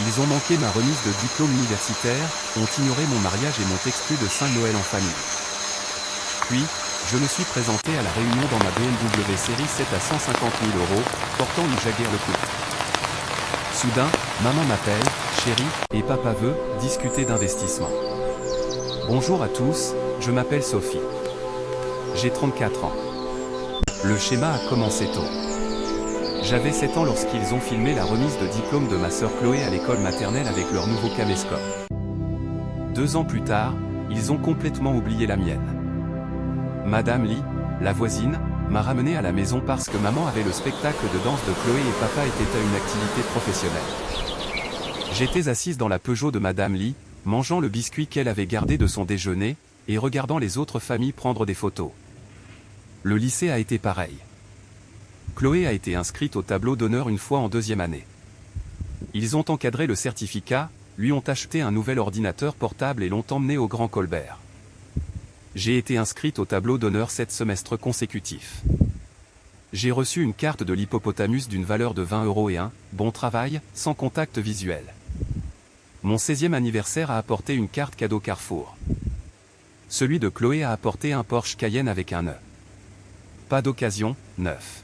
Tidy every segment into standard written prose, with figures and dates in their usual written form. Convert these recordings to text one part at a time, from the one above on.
Ils ont manqué ma remise de diplôme universitaire, ont ignoré mon mariage et m'ont exclu de 5 Noël en famille. Puis, je me suis présenté à la réunion dans ma BMW série 7 à 150 000 €, portant une Jaguar le coupe. Soudain, maman m'appelle, chérie, et papa veut discuter d'investissement. Bonjour à tous, je m'appelle Sophie. J'ai 34 ans. Le schéma a commencé tôt. J'avais 7 ans lorsqu'ils ont filmé la remise de diplôme de ma sœur Chloé à l'école maternelle avec leur nouveau caméscope. 2 ans plus tard, ils ont complètement oublié la mienne. Madame Lee, la voisine, m'a ramené à la maison parce que maman avait le spectacle de danse de Chloé et papa était à une activité professionnelle. J'étais assise dans la Peugeot de Madame Lee, mangeant le biscuit qu'elle avait gardé de son déjeuner, et regardant les autres familles prendre des photos. Le lycée a été pareil. Chloé a été inscrite au tableau d'honneur une fois en 2e année. Ils ont encadré le certificat, lui ont acheté un nouvel ordinateur portable et l'ont emmené au Grand Colbert. J'ai été inscrite au tableau d'honneur 7 semestres consécutifs. J'ai reçu une carte de l'Hippopotamus d'une valeur de 20 € et un « bon travail » sans contact visuel. Mon 16e anniversaire a apporté une carte cadeau Carrefour. Celui de Chloé a apporté un Porsche Cayenne avec un E. Pas d'occasion, neuf.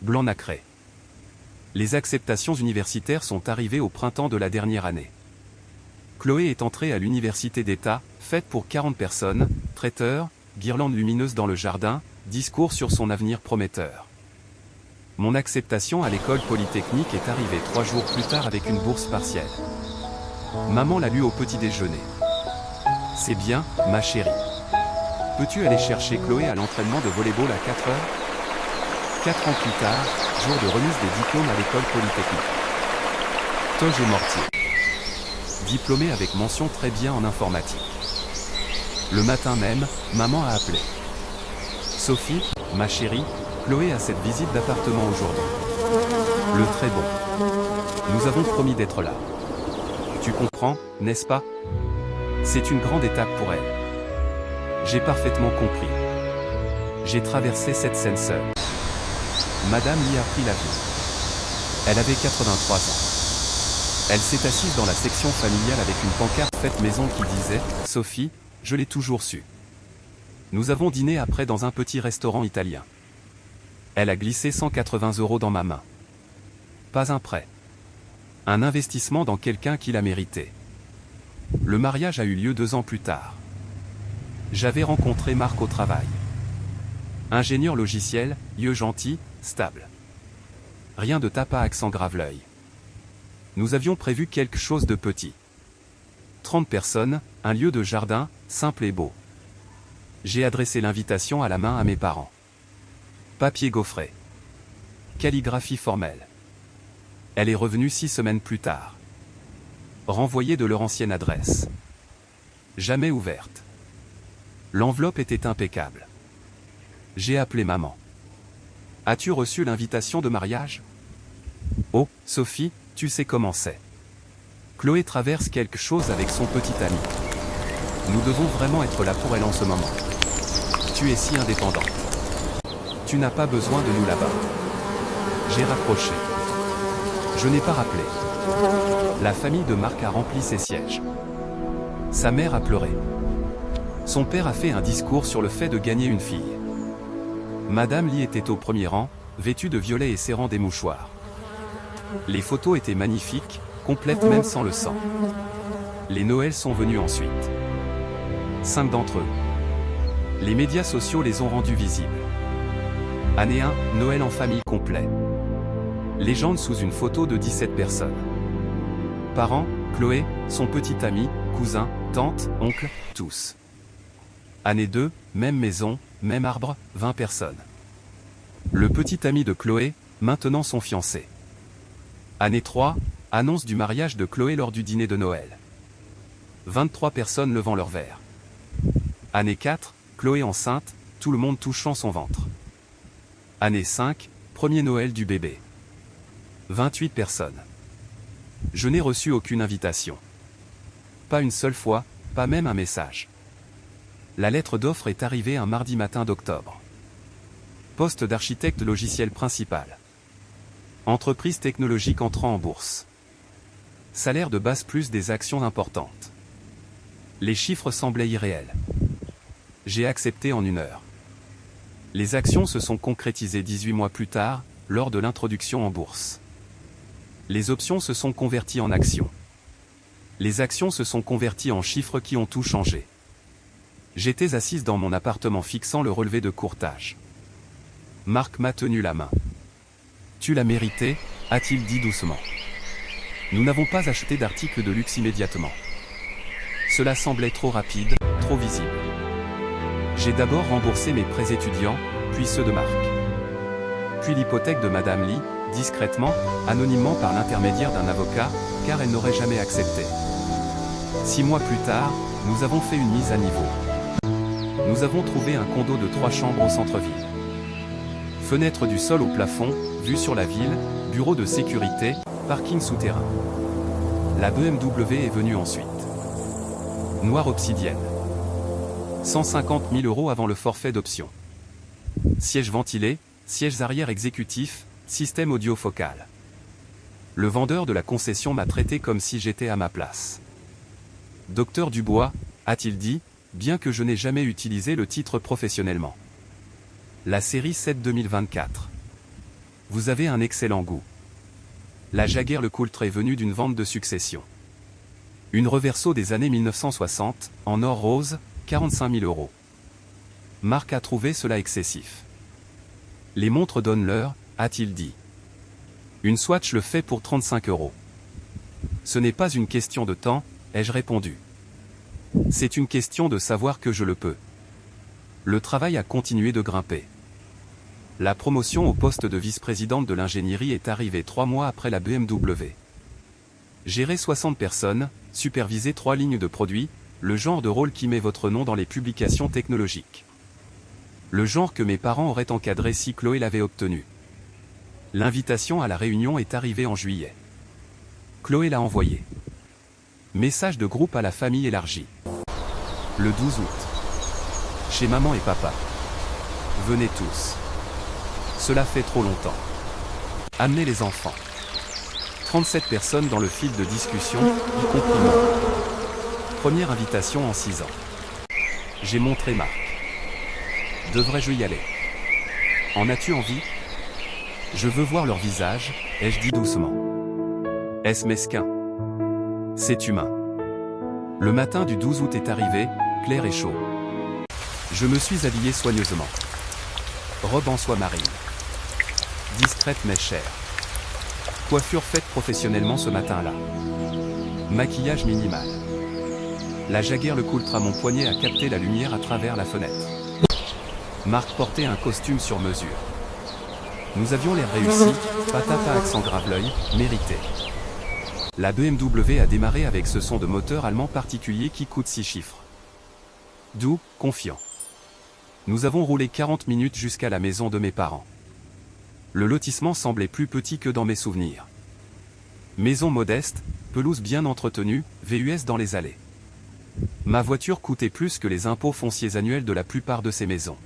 Blanc nacré. Les acceptations universitaires sont arrivées au printemps de la dernière année. Chloé est entrée à l'université d'État, fête pour 40 personnes, traiteur, guirlande lumineuse dans le jardin, discours sur son avenir prometteur. Mon acceptation à l'école polytechnique est arrivée 3 jours plus tard avec une bourse partielle. Maman l'a lu au petit déjeuner. C'est bien, ma chérie. Peux-tu aller chercher Chloé à l'entraînement de volley-ball à 4 heures? 4 ans plus tard, jour de remise des diplômes à l'école polytechnique. Toge et Mortier. Diplômé avec mention très bien en informatique. Le matin même, maman a appelé. Sophie, ma chérie, Chloé a cette visite d'appartement aujourd'hui. Le très bon. Nous avons promis d'être là. Tu comprends, n'est-ce pas? C'est une grande étape pour elle. J'ai parfaitement compris. J'ai traversé cette scène seule. Madame Lee a pris l'avion. Elle avait 83 ans. Elle s'est assise dans la section familiale avec une pancarte faite maison qui disait « Sophie, je l'ai toujours su ». Nous avons dîné après dans un petit restaurant italien. Elle a glissé 180 € dans ma main. Pas un prêt. Un investissement dans quelqu'un qui l'a mérité. Le mariage a eu lieu 2 ans plus tard. J'avais rencontré Marc au travail. Ingénieur logiciel, yeux gentils, stable. Rien de tape à accent grave-l'œil. Nous avions prévu quelque chose de petit. 30 personnes, un lieu de jardin, simple et beau. J'ai adressé l'invitation à la main à mes parents. Papier gaufré. Calligraphie formelle. Elle est revenue 6 semaines plus tard. Renvoyée de leur ancienne adresse. Jamais ouverte. L'enveloppe était impeccable. J'ai appelé maman. As-tu reçu l'invitation de mariage? Oh, Sophie, tu sais comment c'est. Chloé traverse quelque chose avec son petit ami. Nous devons vraiment être là pour elle en ce moment. Tu es si indépendante. Tu n'as pas besoin de nous là-bas. J'ai raccroché. Je n'ai pas rappelé. La famille de Marc a rempli ses sièges. Sa mère a pleuré. Son père a fait un discours sur le fait de gagner une fille. Madame Lee était au premier rang, vêtue de violet et serrant des mouchoirs. Les photos étaient magnifiques, complètes même sans le sang. Les Noëls sont venus ensuite. 5 d'entre eux. Les médias sociaux les ont rendus visibles. Année 1, Noël en famille complet. Légende sous une photo de 17 personnes. Parents, Chloé, son petit ami, cousin, tante, oncle, tous. Année 2, même maison, même arbre, 20 personnes. Le petit ami de Chloé, maintenant son fiancé. Année 3, annonce du mariage de Chloé lors du dîner de Noël. 23 personnes levant leur verre. Année 4, Chloé enceinte, tout le monde touchant son ventre. Année 5, premier Noël du bébé. 28 personnes. Je n'ai reçu aucune invitation. Pas une seule fois, pas même un message. La lettre d'offre est arrivée un mardi matin d'octobre. Poste d'architecte logiciel principal. Entreprise technologique entrant en bourse. Salaire de base plus des actions importantes. Les chiffres semblaient irréels. J'ai accepté en 1 heure. Les actions se sont concrétisées 18 mois plus tard, lors de l'introduction en bourse. Les options se sont converties en actions. Les actions se sont converties en chiffres qui ont tout changé. J'étais assise dans mon appartement fixant le relevé de courtage. Marc m'a tenu la main. « Tu l'as mérité », a-t-il dit doucement. Nous n'avons pas acheté d'articles de luxe immédiatement. Cela semblait trop rapide, trop visible. J'ai d'abord remboursé mes prêts étudiants, puis ceux de Marc. Puis l'hypothèque de Madame Lee, discrètement, anonymement par l'intermédiaire d'un avocat, car elle n'aurait jamais accepté. 6 mois plus tard, nous avons fait une mise à niveau. Nous avons trouvé un condo de 3 chambres au centre-ville. Fenêtre du sol au plafond, vue sur la ville, bureau de sécurité, parking souterrain. La BMW est venue ensuite. Noire obsidienne. 150 000 € avant le forfait d'option. Siège ventilé, sièges arrière exécutif, système audio focal. Le vendeur de la concession m'a traité comme si j'étais à ma place. Docteur Dubois, a-t-il dit, bien que je n'ai jamais utilisé le titre professionnellement. La série 7 2024. Vous avez un excellent goût. La Jaguar LeCoultre est venue d'une vente de succession. Une Reverso des années 1960, en or rose, 45 000 €. Marc a trouvé cela excessif. Les montres donnent l'heure, a-t-il dit. Une Swatch le fait pour 35 €. Ce n'est pas une question de temps, ai-je répondu. C'est une question de savoir que je le peux. Le travail a continué de grimper. La promotion au poste de vice-présidente de l'ingénierie est arrivée 3 mois après la BMW. Gérer 60 personnes, superviser 3 lignes de produits, le genre de rôle qui met votre nom dans les publications technologiques. Le genre que mes parents auraient encadré si Chloé l'avait obtenu. L'invitation à la réunion est arrivée en juillet. Chloé l'a envoyé. Message de groupe à la famille élargie. Le 12 août. Chez maman et papa. Venez tous. Cela fait trop longtemps. Amenez les enfants. 37 personnes dans le fil de discussion, y compris moi. Première invitation en 6 ans. J'ai montré Marc. Devrais-je y aller? En as-tu envie? Je veux voir leur visage, ai-je dit doucement. Est-ce mesquin? C'est humain. Le matin du 12 août est arrivé, clair et chaud. Je me suis habillé soigneusement. Robe en soie marine. Discrète mais chère. Coiffure faite professionnellement ce matin-là. Maquillage minimal. La Jaguar LeCoultre à mon poignet a capté la lumière à travers la fenêtre. Marc portait un costume sur mesure. Nous avions l'air réussi, patata accent grave l'œil, mérité. La BMW a démarré avec ce son de moteur allemand particulier qui coûte 6 chiffres. Doux, confiant. Nous avons roulé 40 minutes jusqu'à la maison de mes parents. Le lotissement semblait plus petit que dans mes souvenirs. Maison modeste, pelouse bien entretenue, VUS dans les allées. Ma voiture coûtait plus que les impôts fonciers annuels de la plupart de ces maisons.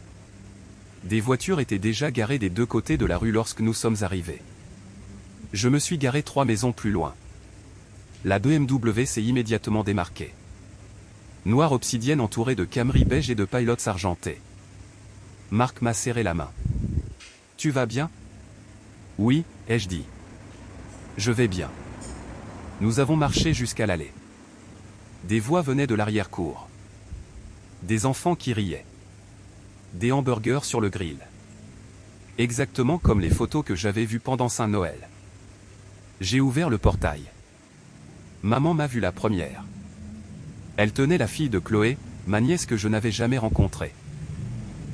Des voitures étaient déjà garées des 2 côtés de la rue lorsque nous sommes arrivés. Je me suis garé 3 maisons plus loin. La BMW s'est immédiatement démarquée. Noire obsidienne entourée de Camry beige et de pilotes argentés. Marc m'a serré la main. Tu vas bien? Oui, ai-je dit. Je vais bien. Nous avons marché jusqu'à l'allée. Des voix venaient de l'arrière-cour. Des enfants qui riaient. Des hamburgers sur le grill. Exactement comme les photos que j'avais vues pendant Saint-Noël. J'ai ouvert le portail. Maman m'a vu la première. Elle tenait la fille de Chloé, ma nièce que je n'avais jamais rencontrée.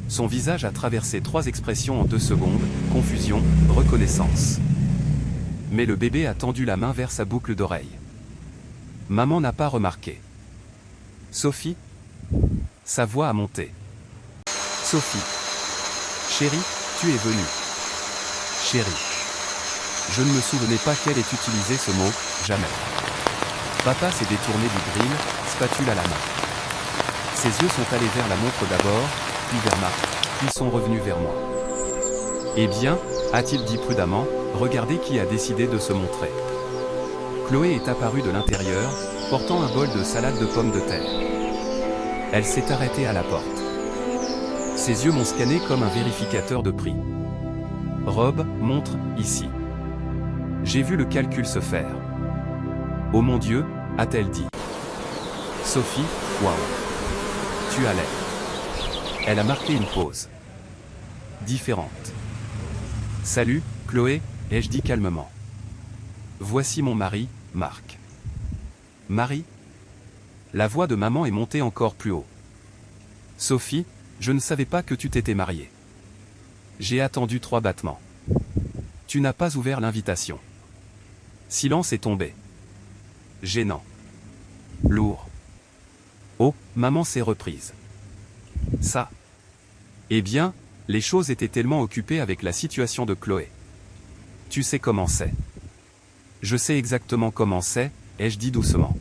Son visage a traversé 3 expressions en 2 secondes, confusion, reconnaissance. Mais le bébé a tendu la main vers sa boucle d'oreille. Maman n'a pas remarqué. Sophie? Sa voix a monté. Sophie. Chérie, tu es venue. Chérie. Je ne me souvenais pas qu'elle ait utilisé ce mot, jamais. Papa s'est détourné du grill, spatule à la main. Ses yeux sont allés vers la montre d'abord, puis vers Marc, puis sont revenus vers moi. Eh bien, a-t-il dit prudemment, regardez qui a décidé de se montrer. Chloé est apparue de l'intérieur, portant un bol de salade de pommes de terre. Elle s'est arrêtée à la porte. Ses yeux m'ont scanné comme un vérificateur de prix. Robe, montre, ici. J'ai vu le calcul se faire. Oh mon Dieu, a-t-elle dit. Sophie, waouh. Tu as l'air. Elle a marqué une pause. Différente. Salut, Chloé, ai-je dit calmement. Voici mon mari, Marc. Marie? La voix de maman est montée encore plus haut. Sophie, je ne savais pas que tu t'étais mariée. J'ai attendu 3 battements. Tu n'as pas ouvert l'invitation. Silence est tombé. Gênant. Lourd. Oh, maman s'est reprise. Ça. Eh bien, les choses étaient tellement occupées avec la situation de Chloé. Tu sais comment c'est. Je sais exactement comment c'est, ai-je dit doucement.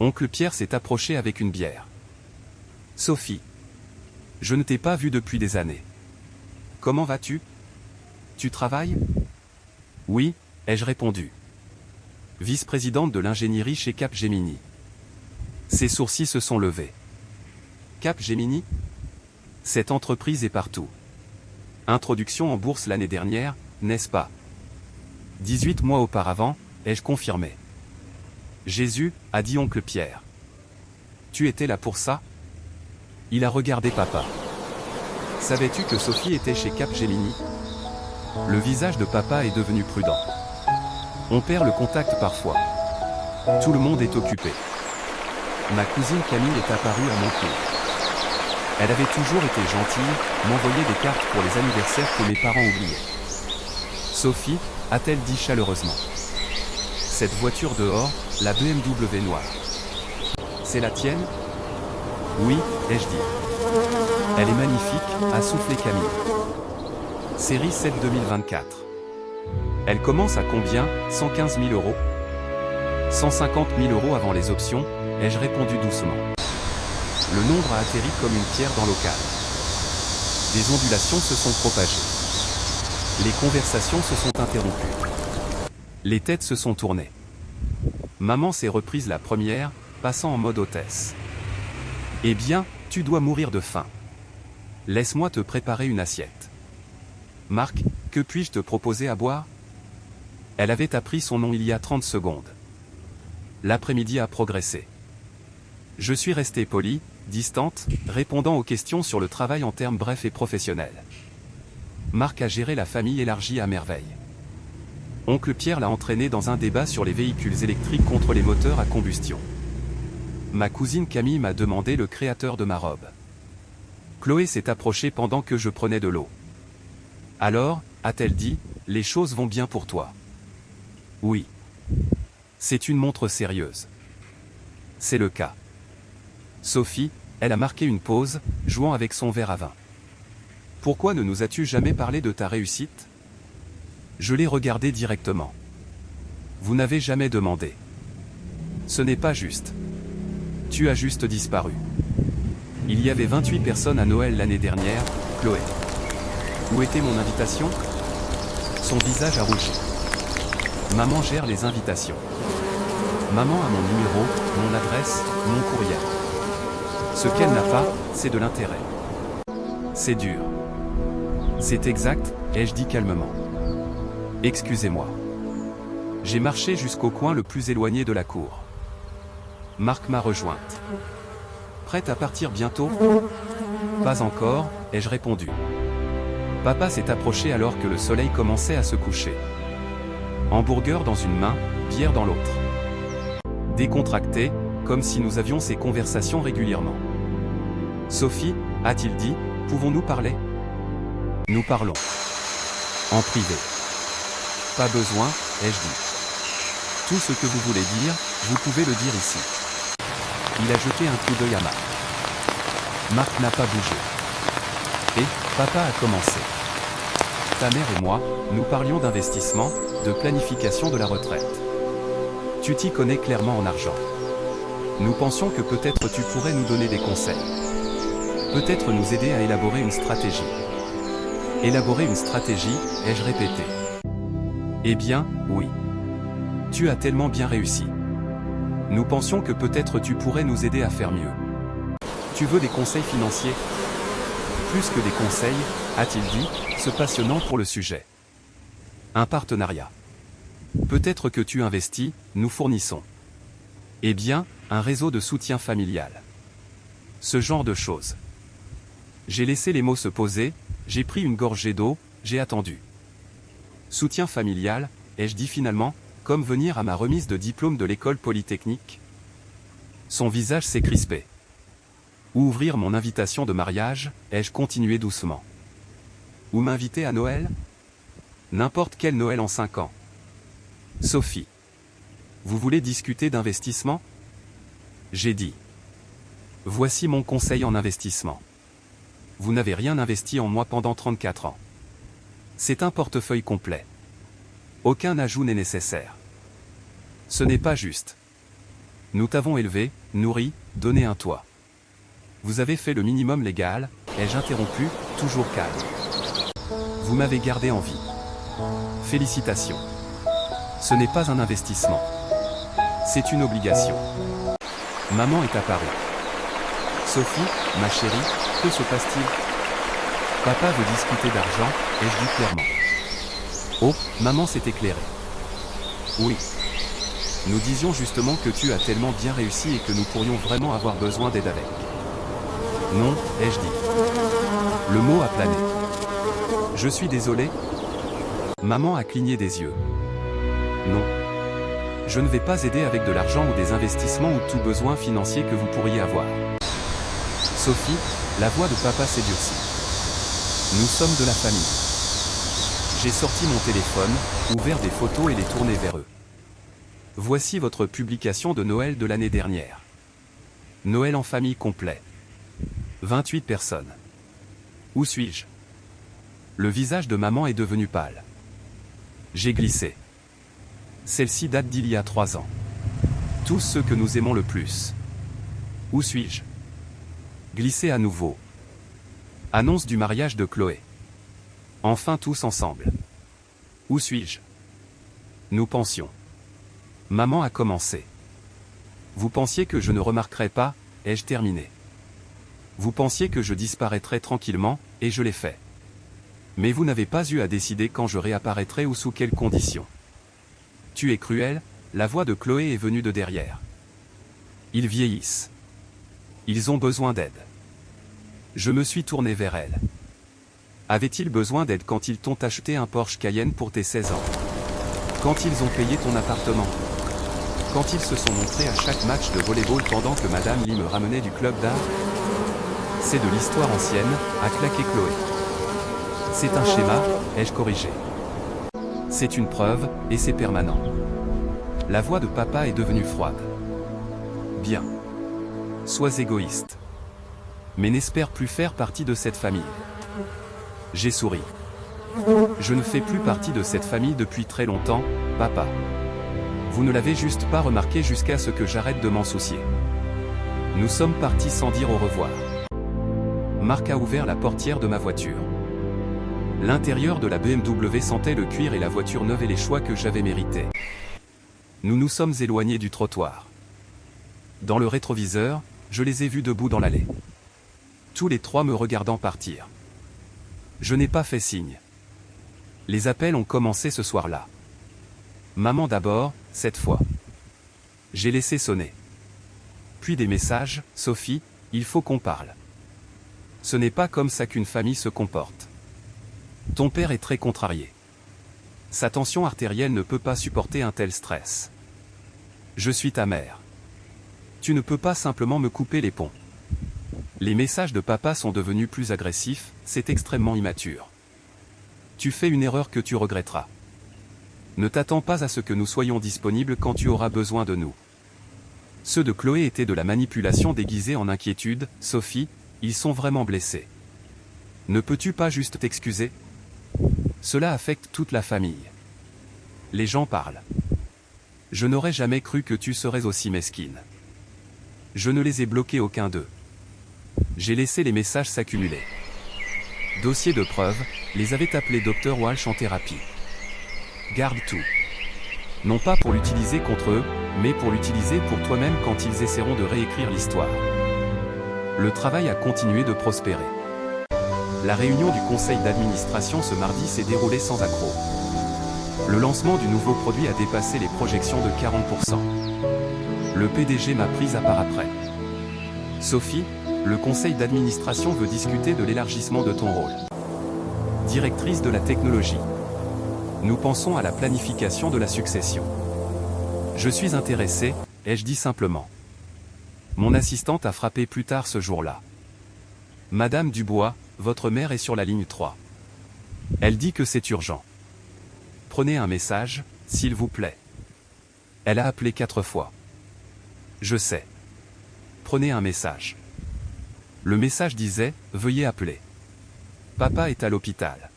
Oncle Pierre s'est approché avec une bière. Sophie. Je ne t'ai pas vue depuis des années. Comment vas-tu? Tu travailles? Oui, ai-je répondu. Vice-présidente de l'ingénierie chez Capgemini. Ses sourcils se sont levés. Capgemini? Cette entreprise est partout. Introduction en bourse l'année dernière, n'est-ce pas? 18 mois auparavant, ai-je confirmé. Jésus, a dit oncle Pierre. Tu étais là pour ça? Il a regardé papa. Savais-tu que Sophie était chez Capgemini? Le visage de papa est devenu prudent. On perd le contact parfois. Tout le monde est occupé. Ma cousine Camille est apparue à mon cours. Elle avait toujours été gentille, m'envoyait des cartes pour les anniversaires que mes parents oubliaient. Sophie, a-t-elle dit chaleureusement. Cette voiture dehors, la BMW noire. C'est la tienne? Oui, ai-je dit. Elle est magnifique, a soufflé Camille. Série 7 2024. Elle commence à combien? 115 000 euros? 150 000 euros avant les options, ai-je répondu doucement. Le nombre a atterri comme une pierre dans l'eau calme. Des ondulations se sont propagées. Les conversations se sont interrompues. Les têtes se sont tournées. Maman s'est reprise la première, passant en mode hôtesse. Eh bien, tu dois mourir de faim. Laisse-moi te préparer une assiette. Marc, que puis-je te proposer à boire? Elle avait appris son nom il y a 30 secondes. L'après-midi a progressé. Je suis restée polie, distante, répondant aux questions sur le travail en termes brefs et professionnels. Marc a géré la famille élargie à merveille. Oncle Pierre l'a entraîné dans un débat sur les véhicules électriques contre les moteurs à combustion. Ma cousine Camille m'a demandé le créateur de ma robe. Chloé s'est approchée pendant que je prenais de l'eau. Alors, a-t-elle dit, les choses vont bien pour toi? Oui. C'est une montre sérieuse. C'est le cas. Sophie, elle a marqué une pause, jouant avec son verre à vin. Pourquoi ne nous as-tu jamais parlé de ta réussite? Je l'ai regardé directement. Vous n'avez jamais demandé. Ce n'est pas juste. Tu as juste disparu. Il y avait 28 personnes à Noël l'année dernière, Chloé. Où était mon invitation? Son visage a rougi. Maman gère les invitations. Maman a mon numéro, mon adresse, mon courriel. Ce qu'elle n'a pas, c'est de l'intérêt. C'est dur. C'est exact, ai-je dit calmement. Excusez-moi. J'ai marché jusqu'au coin le plus éloigné de la cour. Marc m'a rejointe. Prête à partir bientôt? Pas encore, ai-je répondu. Papa s'est approché alors que le soleil commençait à se coucher. Hamburger dans une main, bière dans l'autre. Décontracté, comme si nous avions ces conversations régulièrement. Sophie, a-t-il dit, pouvons-nous parler? Nous parlons. En privé. Pas besoin, ai-je dit. Tout ce que vous voulez dire, vous pouvez le dire ici. Il a jeté un coup d'œil à Marc. Marc n'a pas bougé. Et, papa a commencé. Ta mère et moi, nous parlions d'investissement, de planification de la retraite. Tu t'y connais clairement en argent. Nous pensions que peut-être tu pourrais nous donner des conseils. Peut-être nous aider à élaborer une stratégie. Élaborer une stratégie, ai-je répété. Eh bien, oui. Tu as tellement bien réussi. Nous pensions que peut-être tu pourrais nous aider à faire mieux. Tu veux des conseils financiers? Plus que des conseils, a-t-il dit, se passionnant pour le sujet. Un partenariat. Peut-être que tu investis, nous fournissons. Eh bien, un réseau de soutien familial. Ce genre de choses. J'ai laissé les mots se poser, j'ai pris une gorgée d'eau, j'ai attendu. Soutien familial, ai-je dit finalement, comme venir à ma remise de diplôme de l'école polytechnique? Son visage s'est crispé. Ou ouvrir mon invitation de mariage, ai-je continué doucement. Ou m'inviter à Noël? N'importe quel Noël en 5 ans. Sophie. Vous voulez discuter d'investissement? J'ai dit. Voici mon conseil en investissement. Vous n'avez rien investi en moi pendant 34 ans. C'est un portefeuille complet. Aucun ajout n'est nécessaire. Ce n'est pas juste. Nous t'avons élevé, nourri, donné un toit. Vous avez fait le minimum légal, ai-je interrompu, toujours calme. Vous m'avez gardé en vie. Félicitations. Ce n'est pas un investissement. C'est une obligation. Maman est apparue. Sophie, ma chérie, que se passe-t-il? Papa veut discuter d'argent, ai-je dit clairement. Oh, maman s'est éclairée. Oui. Nous disions justement que tu as tellement bien réussi et que nous pourrions vraiment avoir besoin d'aide avec. Non, ai-je dit. Le mot a plané. Je suis désolé. Maman a cligné des yeux. Non. Je ne vais pas aider avec de l'argent ou des investissements ou tout besoin financier que vous pourriez avoir. Sophie, la voix de papa s'est durcie. Nous sommes de la famille. J'ai sorti mon téléphone, ouvert des photos et les tourné vers eux. Voici votre publication de Noël de l'année dernière. Noël en famille complet. 28 personnes. Où suis-je? Le visage de maman est devenu pâle. J'ai glissé. Celle-ci date d'il y a 3 ans. Tous ceux que nous aimons le plus. Où suis-je? Glissé à nouveau. Annonce du mariage de Chloé. Enfin tous ensemble. Où suis-je? Nous pensions. Maman a commencé. Vous pensiez que je ne remarquerais pas, ai-je terminé. Vous pensiez que je disparaîtrais tranquillement, et je l'ai fait. Mais vous n'avez pas eu à décider quand je réapparaîtrai ou sous quelles conditions. Tu es cruel, la voix de Chloé est venue de derrière. Ils vieillissent. Ils ont besoin d'aide. Je me suis tourné vers elle. Avaient-ils besoin d'aide quand ils t'ont acheté un Porsche Cayenne pour tes 16 ans? Quand ils ont payé ton appartement? Quand ils se sont montrés à chaque match de volleyball pendant que Madame Lee me ramenait du club d'art? C'est de l'histoire ancienne, a claqué Chloé. C'est un schéma, ai-je corrigé. C'est une preuve, et c'est permanent. La voix de papa est devenue froide. Bien. Sois égoïste. Mais n'espère plus faire partie de cette famille. J'ai souri. Je ne fais plus partie de cette famille depuis très longtemps, papa. Vous ne l'avez juste pas remarqué jusqu'à ce que j'arrête de m'en soucier. Nous sommes partis sans dire au revoir. Marc a ouvert la portière de ma voiture. L'intérieur de la BMW sentait le cuir et la voiture neuve et les choix que j'avais mérités. Nous nous sommes éloignés du trottoir. Dans le rétroviseur, je les ai vus debout dans l'allée. Tous les trois me regardant partir. Je n'ai pas fait signe. Les appels ont commencé ce soir-là. Maman d'abord, cette fois. J'ai laissé sonner. Puis des messages, Sophie, il faut qu'on parle. Ce n'est pas comme ça qu'une famille se comporte. Ton père est très contrarié. Sa tension artérielle ne peut pas supporter un tel stress. Je suis ta mère. Tu ne peux pas simplement me couper les ponts. Les messages de papa sont devenus plus agressifs, c'est extrêmement immature. Tu fais une erreur que tu regretteras. Ne t'attends pas à ce que nous soyons disponibles quand tu auras besoin de nous. Ceux de Chloé étaient de la manipulation déguisée en inquiétude, Sophie, ils sont vraiment blessés. Ne peux-tu pas juste t'excuser? Cela affecte toute la famille. Les gens parlent. Je n'aurais jamais cru que tu serais aussi mesquine. Je ne les ai bloqués aucun d'eux. J'ai laissé les messages s'accumuler. Dossier de preuve, les avait appelés Dr Walsh en thérapie. Garde tout. Non pas pour l'utiliser contre eux, mais pour l'utiliser pour toi-même quand ils essaieront de réécrire l'histoire. Le travail a continué de prospérer. La réunion du conseil d'administration ce mardi s'est déroulée sans accroc. Le lancement du nouveau produit a dépassé les projections de 40%. Le PDG m'a prise à part après. Sophie, le conseil d'administration veut discuter de l'élargissement de ton rôle. Directrice de la technologie. Nous pensons à la planification de la succession. Je suis intéressé, ai-je dit simplement. Mon assistante a frappé plus tard ce jour-là. Madame Dubois, votre mère est sur la ligne 3. Elle dit que c'est urgent. Prenez un message, s'il vous plaît. Elle a appelé 4 fois. Je sais. Prenez un message. Le message disait, veuillez appeler. Papa est à l'hôpital.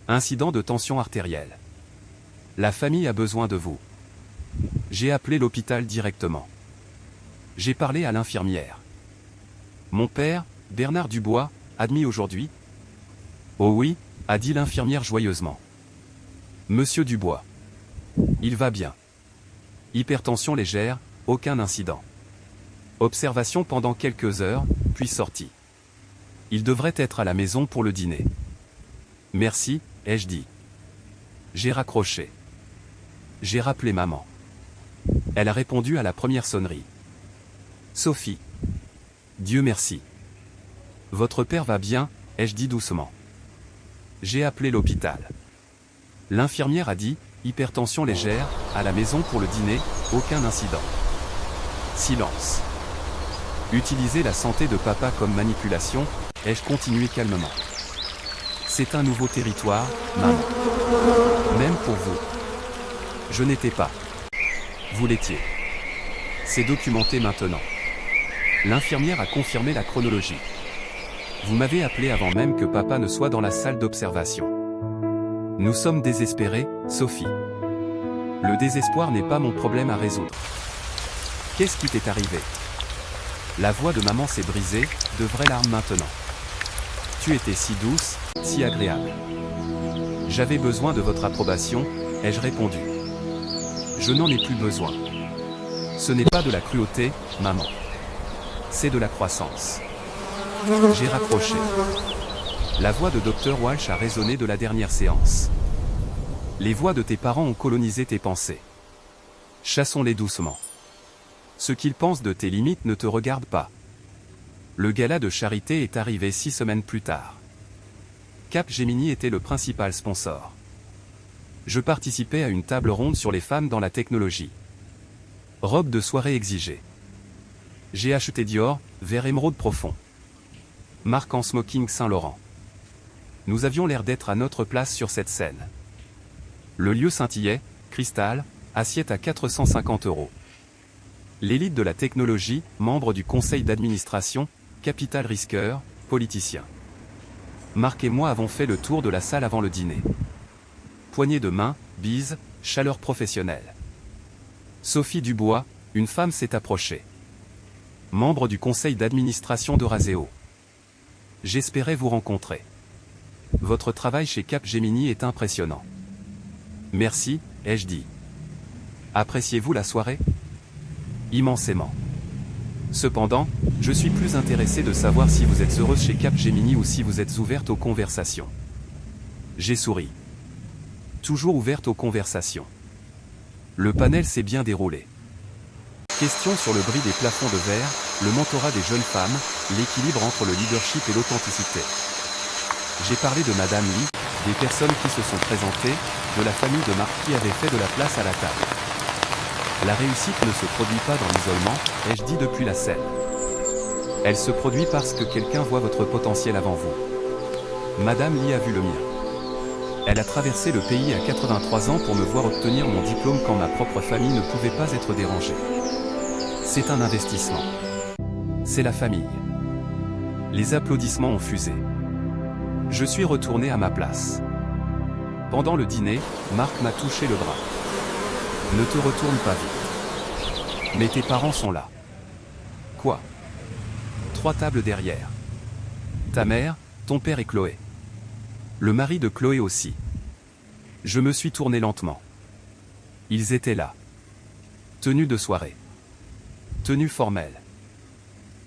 Incident de tension artérielle. La famille a besoin de vous. J'ai appelé l'hôpital directement. J'ai parlé à l'infirmière. Mon père, Bernard Dubois, admis aujourd'hui. Oh oui, a dit l'infirmière joyeusement. Monsieur Dubois. Il va bien. Hypertension légère, aucun incident. Observation pendant quelques heures, puis sortie. Il devrait être à la maison pour le dîner. Merci, ai-je dit. J'ai raccroché. J'ai rappelé maman. Elle a répondu à la première sonnerie. Sophie. Dieu merci. Votre père va bien, ai-je dit doucement. J'ai appelé l'hôpital. L'infirmière a dit, hypertension légère, à la maison pour le dîner, aucun incident. Silence. Utiliser la santé de papa comme manipulation, ai-je continué calmement. C'est un nouveau territoire, maman. Même pour vous. Je n'étais pas. Vous l'étiez. C'est documenté maintenant. L'infirmière a confirmé la chronologie. Vous m'avez appelé avant même que papa ne soit dans la salle d'observation. Nous sommes désespérés, Sophie. Le désespoir n'est pas mon problème à résoudre. Qu'est-ce qui t'est arrivé? La voix de maman s'est brisée, de vraies larmes maintenant. Tu étais si douce, si agréable. J'avais besoin de votre approbation, ai-je répondu. Je n'en ai plus besoin. Ce n'est pas de la cruauté, maman. C'est de la croissance. J'ai raccroché. La voix de Dr Walsh a résonné de la dernière séance. Les voix de tes parents ont colonisé tes pensées. Chassons-les doucement. Ce qu'ils pensent de tes limites ne te regarde pas. Le gala de charité est arrivé 6 semaines plus tard. Capgemini était le principal sponsor. Je participais à une table ronde sur les femmes dans la technologie. Robe de soirée exigée. J'ai acheté Dior, vert émeraude profond. Marque en smoking Saint-Laurent. Nous avions l'air d'être à notre place sur cette scène. Le lieu scintillait, cristal, assiette à 450 €. L'élite de la technologie, membre du conseil d'administration, capital risqueur, politicien. Marc et moi avons fait le tour de la salle avant le dîner. Poignée de main, bise, chaleur professionnelle. Sophie Dubois, une femme s'est approchée. Membre du conseil d'administration d'Euraseo. J'espérais vous rencontrer. Votre travail chez Capgemini est impressionnant. Merci, ai-je dit. Appréciez-vous la soirée? Immensément. Cependant, je suis plus intéressé de savoir si vous êtes heureuse chez Capgemini ou si vous êtes ouverte aux conversations. J'ai souri. Toujours ouverte aux conversations. Le panel s'est bien déroulé. Question sur le bris des plafonds de verre, le mentorat des jeunes femmes, l'équilibre entre le leadership et l'authenticité. J'ai parlé de Madame Lee, des personnes qui se sont présentées, de la famille de Marc qui avait fait de la place à la table. La réussite ne se produit pas dans l'isolement, ai-je dit depuis la scène. Elle se produit parce que quelqu'un voit votre potentiel avant vous. Madame Lee a vu le mien. Elle a traversé le pays à 83 ans pour me voir obtenir mon diplôme quand ma propre famille ne pouvait pas être dérangée. C'est un investissement. C'est la famille. Les applaudissements ont fusé. Je suis retourné à ma place. Pendant le dîner, Marc m'a touché le bras. Ne te retourne pas vite. Mais tes parents sont là. Quoi? 3 tables derrière. Ta mère, ton père et Chloé. Le mari de Chloé aussi. Je me suis tourné lentement. Ils étaient là. Tenue de soirée. Tenue formelle.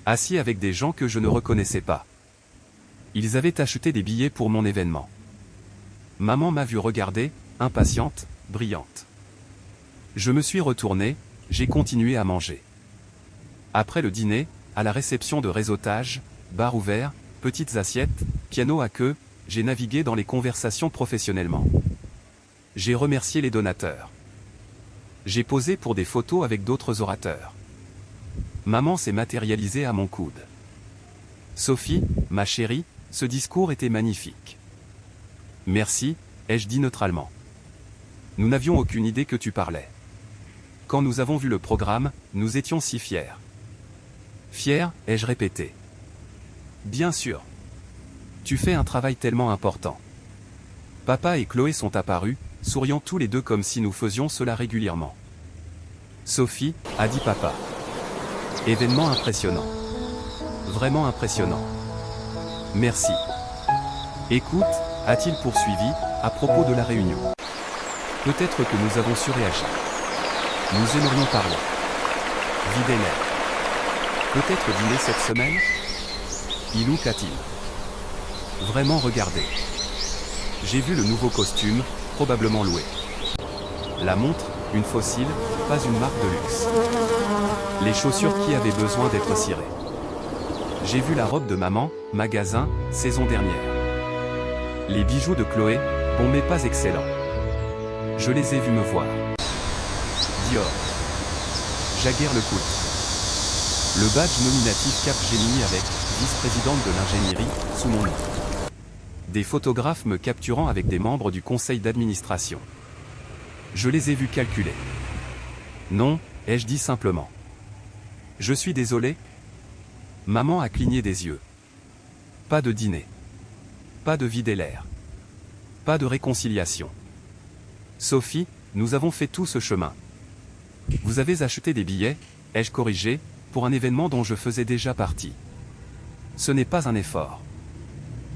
Assis avec des gens que je ne reconnaissais pas. Ils avaient acheté des billets pour mon événement. Maman m'a vu regarder, impatiente, brillante. Je me suis retourné, j'ai continué à manger. Après le dîner, à la réception de réseautage, bar ouvert, petites assiettes, piano à queue, j'ai navigué dans les conversations professionnellement. J'ai remercié les donateurs. J'ai posé pour des photos avec d'autres orateurs. Maman s'est matérialisée à mon coude. Sophie, ma chérie, ce discours était magnifique. Merci, ai-je dit neutralement. Nous n'avions aucune idée que tu parlais. Quand nous avons vu le programme, nous étions si fiers. Fiers, ai-je répété. Bien sûr. Tu fais un travail tellement important. Papa et Chloé sont apparus, souriant tous les deux comme si nous faisions cela régulièrement. Sophie, a dit papa. Événement impressionnant. Vraiment impressionnant. Merci. Écoute, a-t-il poursuivi, à propos de la réunion. Peut-être que nous avons surréagi. Nous aimerions parler. Vider l'air. Peut-être dîner cette semaine? Il ou qu'a-t-il? Vraiment regardez. J'ai vu le nouveau costume, probablement loué. La montre, une fossile, pas une marque de luxe. Les chaussures qui avaient besoin d'être cirées. J'ai vu la robe de maman, magasin, saison dernière. Les bijoux de Chloé, bon mais pas excellents. Je les ai vus me voir. Dior. Jaeger-LeCoultre. Le badge nominatif Capgemini avec vice-présidente de l'ingénierie, sous mon nom. Des photographes me capturant avec des membres du conseil d'administration. Je les ai vus calculer. Non, ai-je dit simplement. Je suis désolé. Maman a cligné des yeux. Pas de dîner. Pas de vider l'air. Pas de réconciliation. Sophie, nous avons fait tout ce chemin. Vous avez acheté des billets, ai-je corrigé, pour un événement dont je faisais déjà partie. Ce n'est pas un effort.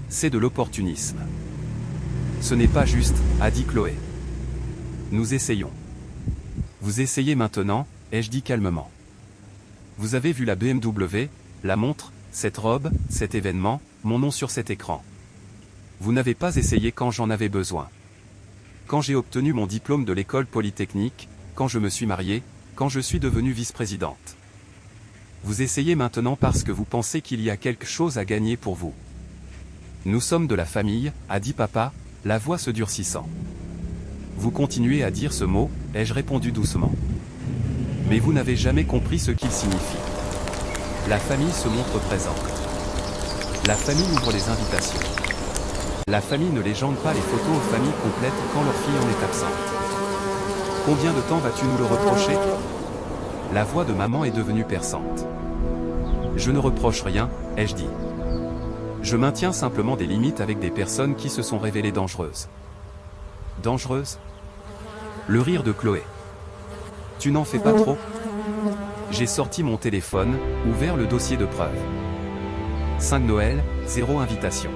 C'est de l'opportunisme. Ce n'est pas juste, a dit Chloé. Nous essayons. Vous essayez maintenant, ai-je dit calmement. Vous avez vu la BMW, la montre, cette robe, cet événement, mon nom sur cet écran. Vous n'avez pas essayé quand j'en avais besoin. Quand j'ai obtenu mon diplôme de l'école polytechnique, quand je me suis mariée, quand je suis devenue vice-présidente. Vous essayez maintenant parce que vous pensez qu'il y a quelque chose à gagner pour vous. Nous sommes de la famille, a dit papa, la voix se durcissant. Vous continuez à dire ce mot, ai-je répondu doucement. Mais vous n'avez jamais compris ce qu'il signifie. La famille se montre présente. La famille ouvre les invitations. La famille ne légende pas les photos aux familles complètes quand leur fille en est absente. Combien de temps vas-tu nous le reprocher? La voix de maman est devenue perçante. Je ne reproche rien, ai-je dit. Je maintiens simplement des limites avec des personnes qui se sont révélées dangereuses. Dangereuses? Le rire de Chloé. Tu n'en fais pas trop? J'ai sorti mon téléphone, ouvert le dossier de preuve. 5 Noël, 0 invitation.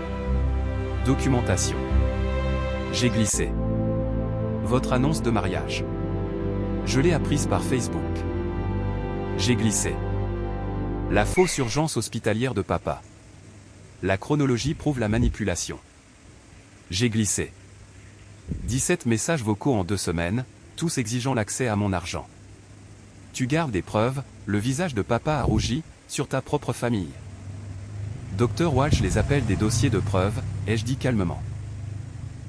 Documentation. J'ai glissé. Votre annonce de mariage. Je l'ai apprise par Facebook. J'ai glissé. La fausse urgence hospitalière de papa. La chronologie prouve la manipulation. J'ai glissé. 17 messages vocaux en 2 semaines, tous exigeant l'accès à mon argent. Tu gardes des preuves, le visage de papa a rougi, sur ta propre famille. Dr Walsh les appelle des dossiers de preuves, ai-je dit calmement.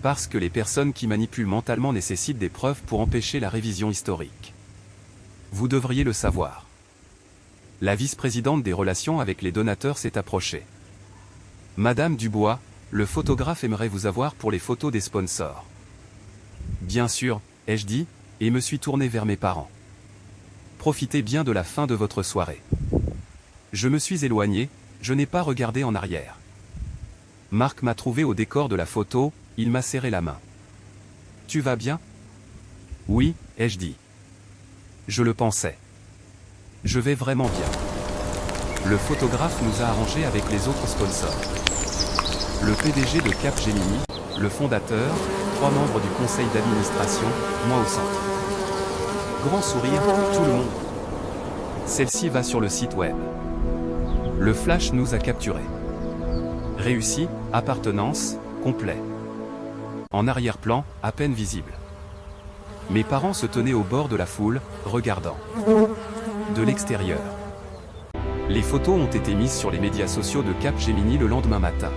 Parce que les personnes qui manipulent mentalement nécessitent des preuves pour empêcher la révision historique. Vous devriez le savoir. La vice-présidente des relations avec les donateurs s'est approchée. Madame Dubois, le photographe aimerait vous avoir pour les photos des sponsors. Bien sûr, ai-je dit, et me suis tourné vers mes parents. Profitez bien de la fin de votre soirée. Je me suis éloigné, je n'ai pas regardé en arrière. Marc m'a trouvé au décor de la photo, il m'a serré la main. Tu vas bien? Oui, ai-je dit. Je le pensais. Je vais vraiment bien. Le photographe nous a arrangé avec les autres sponsors. Le PDG de Capgemini, le fondateur, 3 membres du conseil d'administration, moi au centre. Grand sourire, tout le monde. Celle-ci va sur le site web. Le flash nous a capturés. Réussi, appartenance, complet. En arrière-plan, à peine visible. Mes parents se tenaient au bord de la foule, regardant. De l'extérieur. Les photos ont été mises sur les médias sociaux de Capgemini le lendemain matin.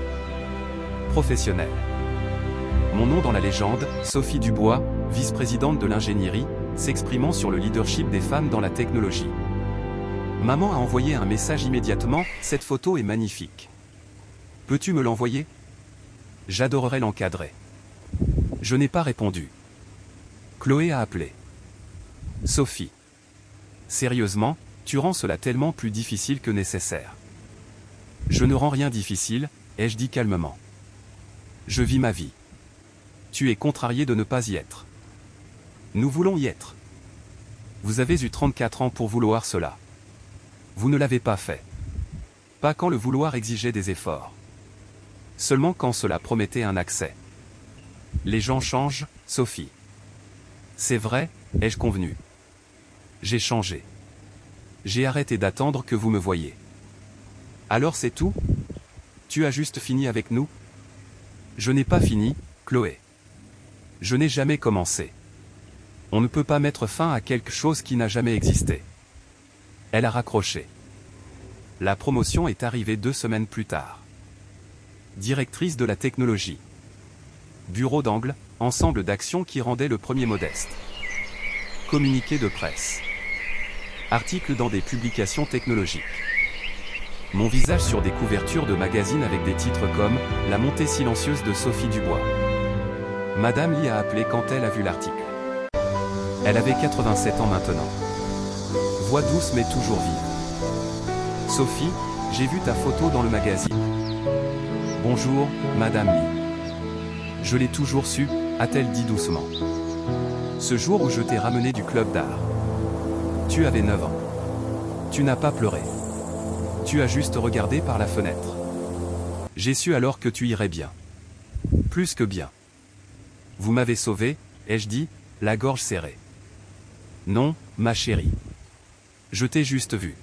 Professionnel. Mon nom dans la légende, Sophie Dubois, vice-présidente de l'ingénierie, s'exprimant sur le leadership des femmes dans la technologie. Maman a envoyé un message immédiatement, cette photo est magnifique. Peux-tu me l'envoyer? J'adorerais l'encadrer. Je n'ai pas répondu. Chloé a appelé. Sophie. Sérieusement, tu rends cela tellement plus difficile que nécessaire. Je ne rends rien difficile, ai-je dit calmement. Je vis ma vie. Tu es contrarié de ne pas y être. Nous voulons y être. Vous avez eu 34 ans pour vouloir cela. Vous ne l'avez pas fait. Pas quand le vouloir exigeait des efforts. Seulement quand cela promettait un accès. Les gens changent, Sophie. C'est vrai, ai-je convenu. J'ai changé. J'ai arrêté d'attendre que vous me voyiez. Alors c'est tout? Tu as juste fini avec nous? Je n'ai pas fini, Chloé. Je n'ai jamais commencé. On ne peut pas mettre fin à quelque chose qui n'a jamais existé. Elle a raccroché. La promotion est arrivée 2 semaines plus tard. Directrice de la technologie. Bureau d'angle, ensemble d'actions qui rendaient le premier modeste. Communiqué de presse. Articles dans des publications technologiques. Mon visage sur des couvertures de magazines avec des titres comme « La montée silencieuse de Sophie Dubois ». Madame Lee a appelé quand elle a vu l'article. Elle avait 87 ans maintenant. Voix douce mais toujours vive. Sophie, j'ai vu ta photo dans le magazine. Bonjour, Madame Lee. Je l'ai toujours su, a-t-elle dit doucement. Ce jour où je t'ai ramené du club d'art. Tu avais 9 ans. Tu n'as pas pleuré. Tu as juste regardé par la fenêtre. J'ai su alors que tu irais bien. Plus que bien. Vous m'avez sauvé, ai-je dit, la gorge serrée. Non, ma chérie. Je t'ai juste vu.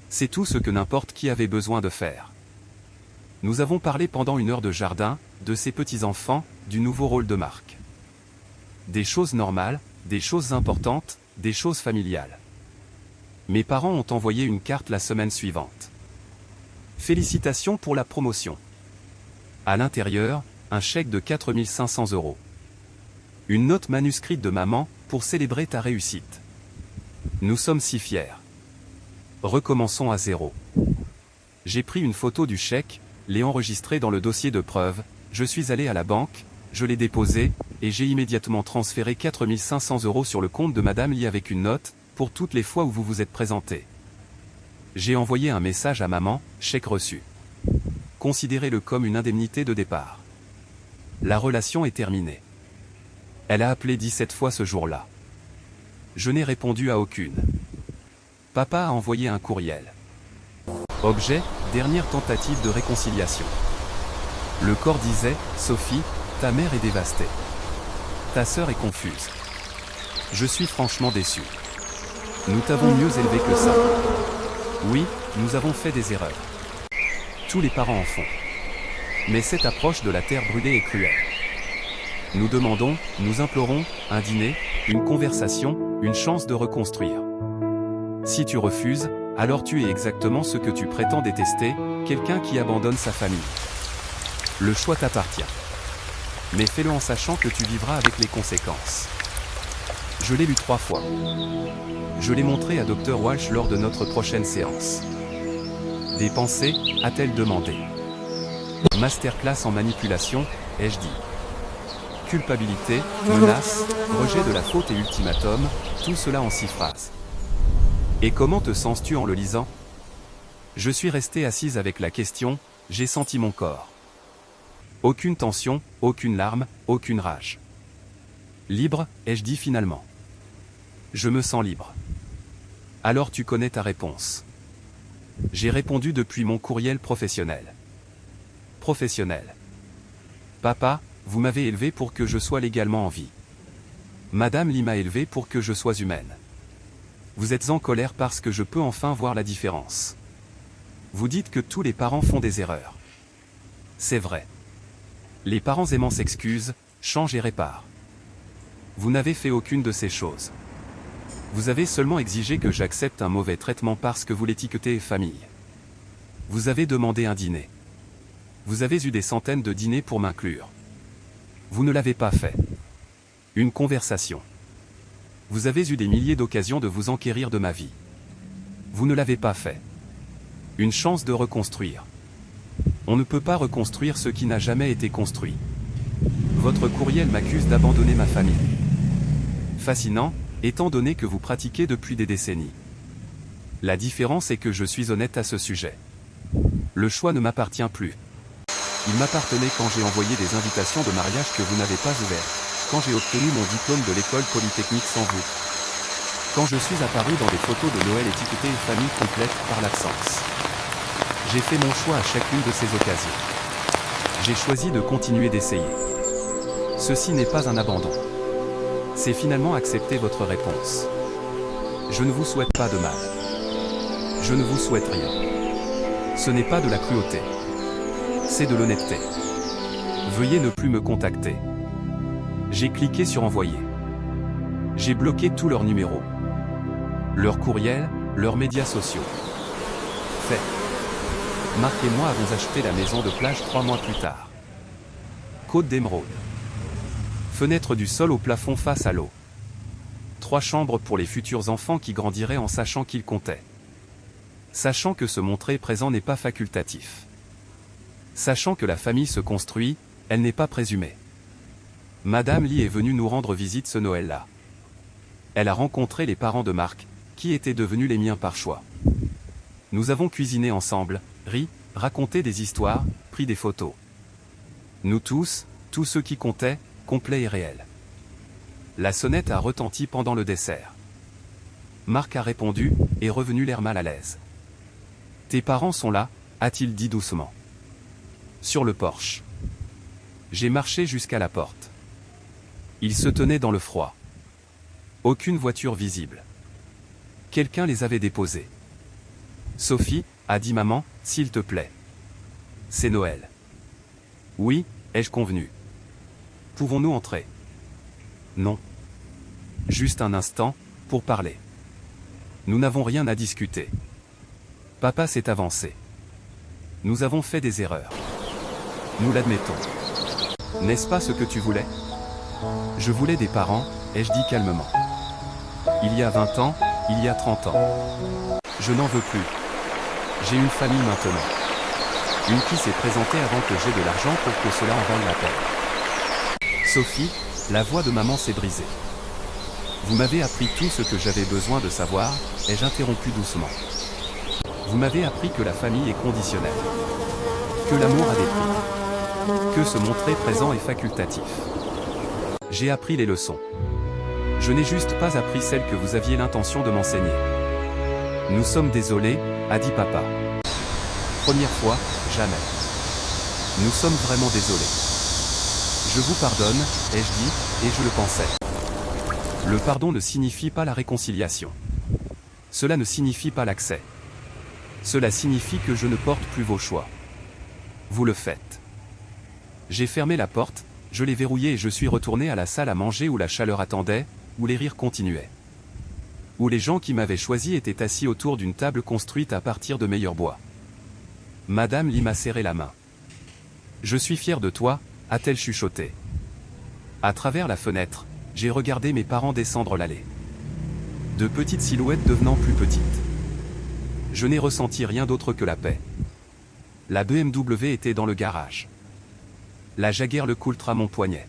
C'est tout ce que n'importe qui avait besoin de faire. Nous avons parlé pendant 1 heure de jardin, de ses petits-enfants, du nouveau rôle de Marc. Des choses normales, des choses importantes, des choses familiales. Mes parents ont envoyé une carte la semaine suivante. Félicitations pour la promotion. À l'intérieur, un chèque de 4 500 €. Une note manuscrite de maman, pour célébrer ta réussite. Nous sommes si fiers. Recommençons à zéro. J'ai pris une photo du chèque, l'ai enregistré dans le dossier de preuve, je suis allé à la banque, je l'ai déposé, et j'ai immédiatement transféré 4 500 € sur le compte de Madame Lee avec une note, pour toutes les fois où vous vous êtes présenté. J'ai envoyé un message à maman, chèque reçu. Considérez-le comme une indemnité de départ. La relation est terminée. Elle a appelé 17 fois ce jour-là. Je n'ai répondu à aucune. Papa a envoyé un courriel. Objet, dernière tentative de réconciliation. Le corps disait, Sophie, ta mère est dévastée. Ta sœur est confuse. Je suis franchement déçu. Nous t'avons mieux élevé que ça. Oui, nous avons fait des erreurs. Tous les parents en font. Mais cette approche de la terre brûlée est cruelle. Nous demandons, nous implorons, un dîner, une conversation, une chance de reconstruire. Si tu refuses, alors tu es exactement ce que tu prétends détester, quelqu'un qui abandonne sa famille. Le choix t'appartient. Mais fais-le en sachant que tu vivras avec les conséquences. Je l'ai lu 3 fois. Je l'ai montré à Dr Walsh lors de notre prochaine séance. Des pensées, a-t-elle demandé. Masterclass en manipulation, ai-je dit. Culpabilité, menace, rejet de la faute et ultimatum, tout cela en 6 phrases. Et comment te sens-tu en le lisant? Je suis resté assise avec la question, j'ai senti mon corps. Aucune tension, aucune larme, aucune rage. Libre, ai-je dit finalement. Je me sens libre. Alors tu connais ta réponse. J'ai répondu depuis mon courriel professionnel. Professionnel. Papa, vous m'avez élevé pour que je sois légalement en vie. Madame Lee m'a élevé pour que je sois humaine. Vous êtes en colère parce que je peux enfin voir la différence. Vous dites que tous les parents font des erreurs. C'est vrai. Les parents aimants s'excusent, changent et réparent. Vous n'avez fait aucune de ces choses. Vous avez seulement exigé que j'accepte un mauvais traitement parce que vous l'étiquetez famille. Vous avez demandé un dîner. Vous avez eu des centaines de dîners pour m'inclure. Vous ne l'avez pas fait. Une conversation. Vous avez eu des milliers d'occasions de vous enquérir de ma vie. Vous ne l'avez pas fait. Une chance de reconstruire. On ne peut pas reconstruire ce qui n'a jamais été construit. Votre courriel m'accuse d'abandonner ma famille. Fascinant, étant donné que vous pratiquez depuis des décennies. La différence est que je suis honnête à ce sujet. Le choix ne m'appartient plus. Il m'appartenait quand j'ai envoyé des invitations de mariage que vous n'avez pas ouvertes, quand j'ai obtenu mon diplôme de l'école polytechnique sans vous, quand je suis apparu dans des photos de Noël étiquetées famille complète par l'absence. J'ai fait mon choix à chacune de ces occasions. J'ai choisi de continuer d'essayer. Ceci n'est pas un abandon. C'est finalement accepter votre réponse. Je ne vous souhaite pas de mal. Je ne vous souhaite rien. Ce n'est pas de la cruauté. C'est de l'honnêteté. Veuillez ne plus me contacter. J'ai cliqué sur envoyer. J'ai bloqué tous leurs numéros, leurs courriels, leurs médias sociaux. Fait. Marc et moi avons acheté la maison de plage 3 mois plus tard. Côte d'Émeraude. Fenêtre du sol au plafond face à l'eau. 3 chambres pour les futurs enfants qui grandiraient en sachant qu'ils comptaient. Sachant que se montrer présent n'est pas facultatif. Sachant que la famille se construit, elle n'est pas présumée. Madame Lee est venue nous rendre visite ce Noël-là. Elle a rencontré les parents de Marc, qui étaient devenus les miens par choix. Nous avons cuisiné ensemble, ri, raconté des histoires, pris des photos. Nous tous ceux qui comptaient, complets et réels. La sonnette a retenti pendant le dessert. Marc a répondu, et revenu l'air mal à l'aise. « Tes parents sont là » a-t-il dit doucement. Sur le porche. J'ai marché jusqu'à la porte. Ils se tenaient dans le froid. Aucune voiture visible. Quelqu'un les avait déposés. Sophie, a dit maman, s'il te plaît. C'est Noël. Oui, ai-je convenu. Pouvons-nous entrer? Non. Juste un instant, pour parler. Nous n'avons rien à discuter. Papa s'est avancé. Nous avons fait des erreurs. Nous l'admettons. N'est-ce pas ce que tu voulais? Je voulais des parents, ai-je dit calmement. Il y a 20 ans, il y a 30 ans. Je n'en veux plus. J'ai une famille maintenant. Une qui s'est présentée avant que j'aie de l'argent pour que cela en vaille la peine. Sophie, la voix de maman s'est brisée. Vous m'avez appris tout ce que j'avais besoin de savoir, ai-je interrompu doucement. Vous m'avez appris que la famille est conditionnelle. Que l'amour a des prix. Que se montrer présent est facultatif. J'ai appris les leçons. Je n'ai juste pas appris celles que vous aviez l'intention de m'enseigner. Nous sommes désolés, a dit papa. Première fois, jamais. Nous sommes vraiment désolés. Je vous pardonne, ai-je dit, et je le pensais. Le pardon ne signifie pas la réconciliation. Cela ne signifie pas l'accès. Cela signifie que je ne porte plus vos choix. Vous le faites. J'ai fermé la porte, je l'ai verrouillée et je suis retourné à la salle à manger où la chaleur attendait, où les rires continuaient. Où les gens qui m'avaient choisi étaient assis autour d'une table construite à partir de meilleur bois. Madame Lee m'a serré la main. Je suis fier de toi, a-t-elle chuchoté. À travers la fenêtre, j'ai regardé mes parents descendre l'allée. De petites silhouettes devenant plus petites. Je n'ai ressenti rien d'autre que la paix. La BMW était dans le garage. La Jaguar LeCoultre à mon poignet.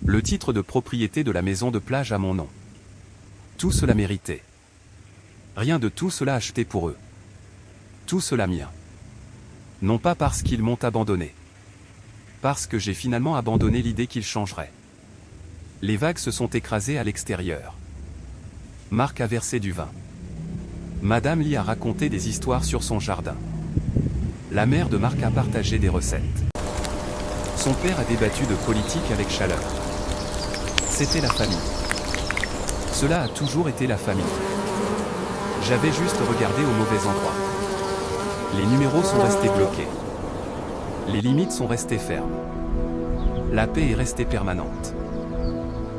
Le titre de propriété de la maison de plage à mon nom. Tout cela mérité. Rien de tout cela acheté pour eux. Tout cela mien. Non pas parce qu'ils m'ont abandonné. Parce que j'ai finalement abandonné l'idée qu'ils changeraient. Les vagues se sont écrasées à l'extérieur. Marc a versé du vin. Madame Lee a raconté des histoires sur son jardin. La mère de Marc a partagé des recettes. Son père a débattu de politique avec chaleur. C'était la famille. Cela a toujours été la famille. J'avais juste regardé au mauvais endroit. Les numéros sont restés bloqués. Les limites sont restées fermes. La paix est restée permanente.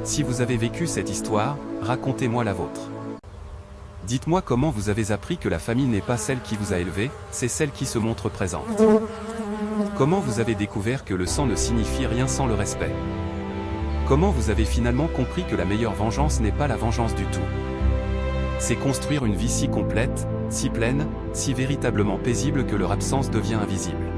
Si vous avez vécu cette histoire, racontez-moi la vôtre. Dites-moi comment vous avez appris que la famille n'est pas celle qui vous a élevé, c'est celle qui se montre présente. Comment vous avez découvert que le sang ne signifie rien sans le respect? Comment vous avez finalement compris que la meilleure vengeance n'est pas la vengeance du tout? C'est construire une vie si complète, si pleine, si véritablement paisible que leur absence devient invisible.